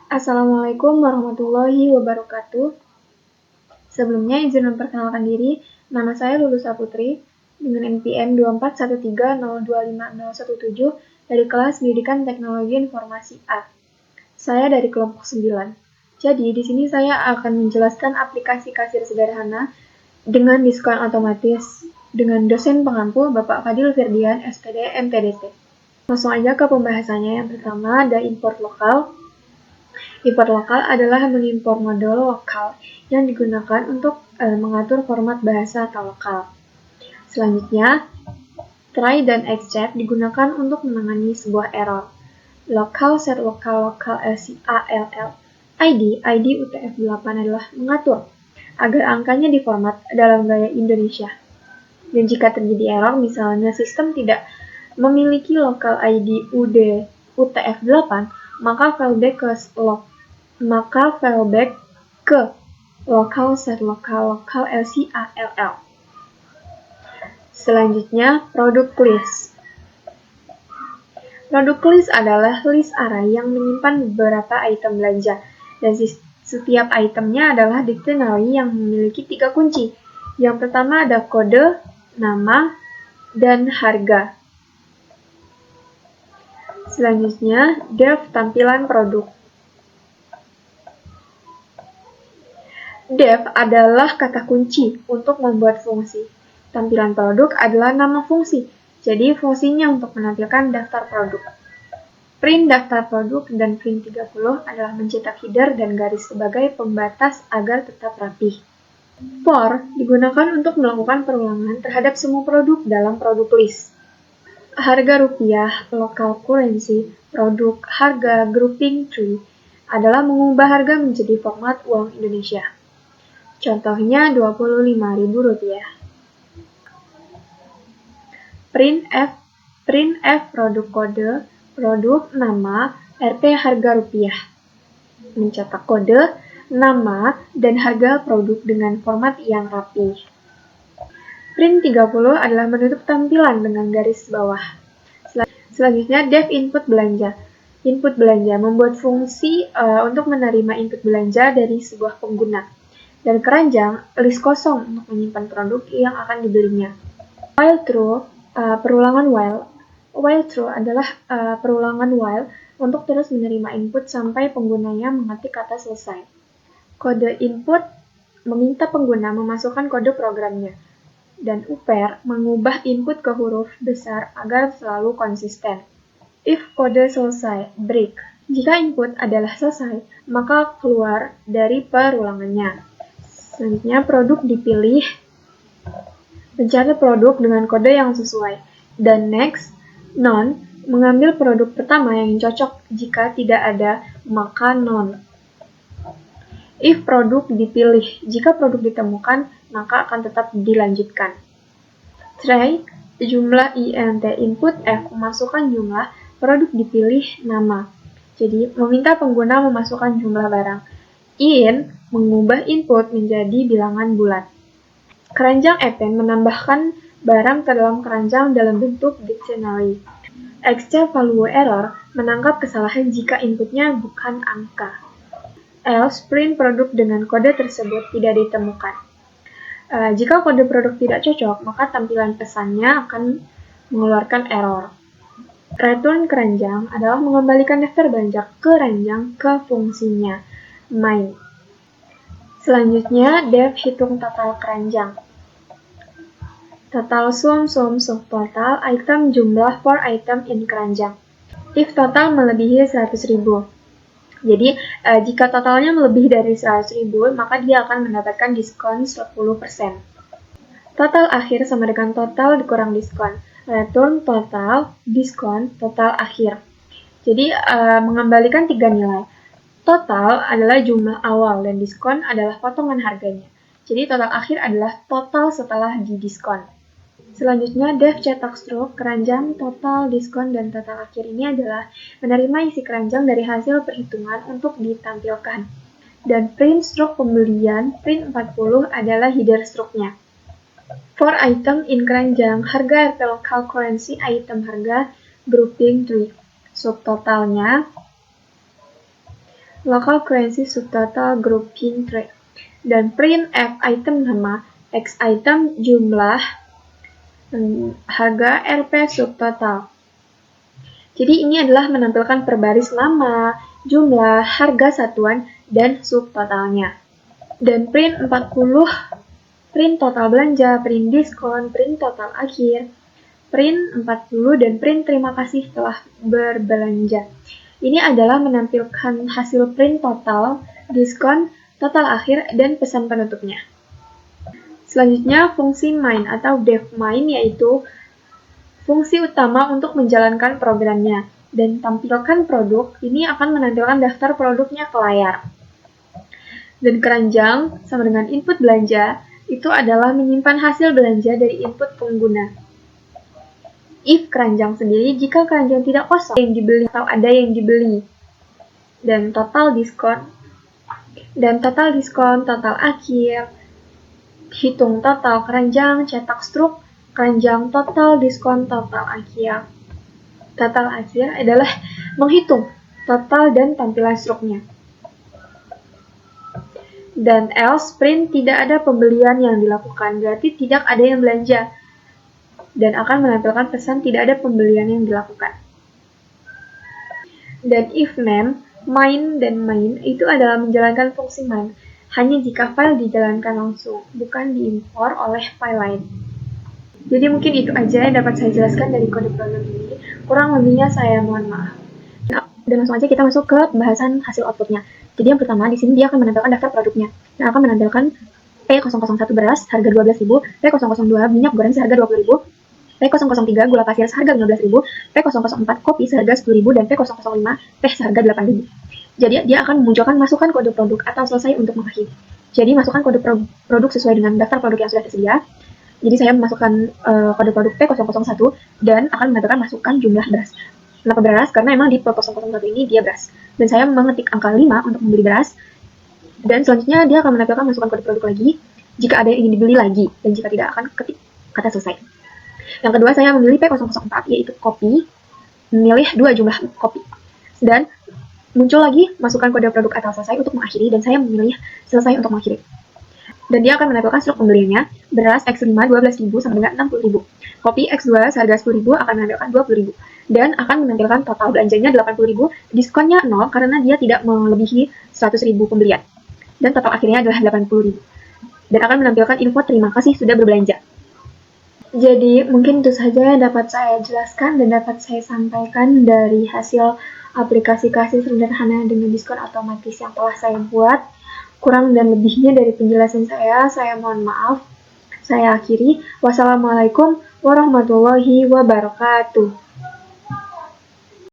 Assalamualaikum warahmatullahi wabarakatuh. Sebelumnya izin memperkenalkan diri, nama saya Lulu Saputri dengan NPM 2413025017 dari kelas Pendidikan Teknologi Informasi A. Saya dari kelompok 9. Jadi di sini saya akan menjelaskan aplikasi kasir sederhana dengan diskon otomatis dengan dosen pengampu Bapak Fadil Firdian, SPD, MPDT. Langsung aja ke pembahasannya. Yang pertama ada import lokal. Import lokal adalah mengimpor modul lokal yang digunakan untuk mengatur format bahasa atau lokal. Selanjutnya, try dan except digunakan untuk menangani sebuah error. Local set local LCALL ID UTF-8 adalah mengatur agar angkanya diformat dalam gaya Indonesia. Dan jika terjadi error, misalnya sistem tidak memiliki local ID UTF-8, maka fallback ke local set local LCALL. Selanjutnya, product list. Product list adalah list array yang menyimpan beberapa item belanja, dan setiap itemnya adalah dictionary yang memiliki 3 kunci. Yang pertama ada kode, nama, dan harga. Selanjutnya, def tampilan produk. Def adalah kata kunci untuk membuat fungsi. Tampilan produk adalah nama fungsi, jadi fungsinya untuk menampilkan daftar produk. Print daftar produk dan print 30 adalah mencetak header dan garis sebagai pembatas agar tetap rapi. For digunakan untuk melakukan perulangan terhadap semua produk dalam produk list. Harga rupiah, local currency, produk, harga, grouping tree adalah mengubah harga menjadi format uang Indonesia. Contohnya Rp25.000. Printf produk kode, produk, nama, RP harga rupiah. Mencetak kode, nama, dan harga produk dengan format yang rapi. Print 30 adalah menutup tampilan dengan garis bawah. Selanjutnya, def input belanja. Input belanja membuat fungsi untuk menerima input belanja dari sebuah pengguna. Dan keranjang, list kosong untuk menyimpan produk yang akan dibelinya. While true, perulangan while. While true adalah perulangan while untuk terus menerima input sampai penggunanya mengetik kata selesai. Kode input meminta pengguna memasukkan kode programnya. Dan upper mengubah input ke huruf besar agar selalu konsisten. If kode selesai, break. Jika input adalah selesai, maka keluar dari perulangannya. Selanjutnya, produk dipilih. Mencatat produk dengan kode yang sesuai. Dan next, none, mengambil produk pertama yang cocok. Jika tidak ada, maka none. If produk dipilih, jika produk ditemukan, maka akan tetap dilanjutkan. Try, jumlah int input f, memasukkan jumlah, produk dipilih, nama. Jadi, meminta pengguna memasukkan jumlah barang. In, mengubah input menjadi bilangan bulat. Keranjang append menambahkan barang ke dalam keranjang dalam bentuk dictionary. Except value error menangkap kesalahan jika inputnya bukan angka. Else, print produk dengan kode tersebut tidak ditemukan. Jika kode produk tidak cocok, maka tampilan pesannya akan mengeluarkan error. Return keranjang adalah mengembalikan daftar belanja keranjang ke fungsinya, main. Selanjutnya, def hitung total keranjang. Total sum total item jumlah for item in keranjang. If total melebihi 100.000. Jadi, jika totalnya melebihi dari 100.000, maka dia akan mendapatkan diskon 10%. Total akhir sama dengan total dikurang diskon. Return total, diskon, total akhir. Jadi, mengembalikan 3 nilai. Total adalah jumlah awal dan diskon adalah potongan harganya. Jadi, total akhir adalah total setelah didiskon. Selanjutnya, def cetak struk, keranjang, total, diskon, dan total akhir ini adalah menerima isi keranjang dari hasil perhitungan untuk ditampilkan. Dan print struk pembelian, print 40 adalah header struknya. For item in keranjang, harga RP local currency, item harga, grouping tree. Subtotalnya, local currency subtotal grouping trade. Dan print F item nama, X item jumlah, harga RP subtotal. Jadi ini adalah menampilkan per baris nama, jumlah, harga satuan, dan subtotalnya. Dan print 40, print total belanja, print diskon, print total akhir, print 40, dan print terima kasih telah berbelanja. Ini adalah menampilkan hasil print total, diskon, total akhir, dan pesan penutupnya. Selanjutnya, fungsi main atau dev main yaitu fungsi utama untuk menjalankan programnya. Dan tampilkan produk, ini akan menampilkan daftar produknya ke layar. Dan keranjang sama dengan input belanja, itu adalah menyimpan hasil belanja dari input pengguna. If keranjang sendiri, jika keranjang tidak kosong, yang dibeli atau ada yang dibeli. Dan total diskon, total akhir, hitung total keranjang, cetak struk, keranjang total diskon, total akhir. Total akhir adalah menghitung total dan tampilan struknya. Dan else print tidak ada pembelian yang dilakukan, berarti tidak ada yang belanja. Dan akan menampilkan pesan tidak ada pembelian yang dilakukan. Dan if name, main dan main itu adalah menjalankan fungsi main hanya jika file dijalankan langsung, bukan diimpor oleh file lain. Jadi mungkin itu aja yang dapat saya jelaskan dari kode produk ini. Kurang lebihnya saya mohon maaf. Dan langsung aja kita masuk ke pembahasan hasil outputnya. Jadi yang pertama di sini dia akan menampilkan daftar produknya. Nah, akan menampilkan P001 beras harga 12.000, P002 minyak goreng seharga 20.000, P003 gula pasir seharga 15.000, P004 kopi seharga 10.000, dan P005 teh seharga 8.000. Jadi dia akan memunculkan masukan kode produk atau selesai untuk mengakhiri. Jadi masukkan kode produk sesuai dengan daftar produk yang sudah tersedia. Jadi saya memasukkan kode produk P001 dan akan menampilkan masukan jumlah beras. Kenapa beras? Karena memang di P001 ini dia beras. Dan saya mengetik angka 5 untuk membeli beras. Dan selanjutnya dia akan menampilkan masukan kode produk lagi jika ada yang ingin dibeli lagi. Dan jika tidak akan ketik kata selesai. Yang kedua saya memilih P004 yaitu kopi. Memilih 2 jumlah kopi. Dan muncul lagi masukan kode produk atau selesai untuk mengakhiri. Dan saya memilih selesai untuk mengakhiri. Dan dia akan menampilkan struk pembeliannya. Beras X5 12.000 sama dengan 60.000. Kopi X2 seharga 10.000 akan menampilkan 20.000. Dan akan menampilkan total belanjanya 80.000. Diskonnya 0 karena dia tidak melebihi 100.000 pembelian. Dan total akhirnya adalah 80.000. Dan akan menampilkan info terima kasih sudah berbelanja. Jadi mungkin itu saja yang dapat saya jelaskan dan dapat saya sampaikan dari hasil aplikasi kasih sederhana dengan diskon otomatis yang telah saya buat. Kurang dan lebihnya dari penjelasan saya mohon maaf. Saya akhiri. Wassalamualaikum warahmatullahi wabarakatuh.